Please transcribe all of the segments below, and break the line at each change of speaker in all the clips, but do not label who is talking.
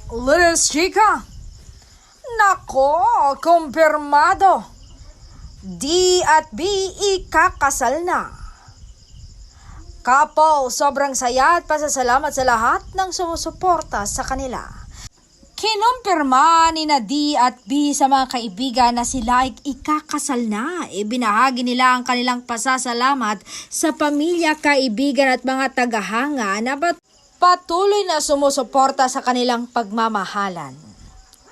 Lilis Chica, nako, kumpirmado. D at B ikakasal na. Couple, sobrang saya at pasasalamat sa lahat ng sumusuporta sa kanila. Kinumpirma ni na D at B sa mga kaibigan na sila ay ikakasal na. Ibinahagi nila ang kanilang pasasalamat sa pamilya, kaibigan at mga tagahanga na patuloy na sumusuporta sa kanilang pagmamahalan.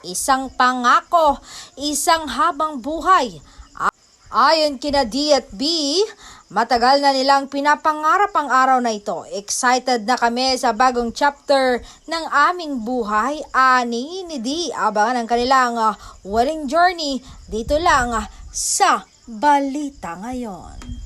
Isang pangako, isang habang buhay. Ayon kina D at B, matagal na nilang pinapangarap ang araw na ito. Excited na kami sa bagong chapter ng aming buhay. Ani ni D, abangan ang kanilang wedding journey dito lang sa Balita Ngayon.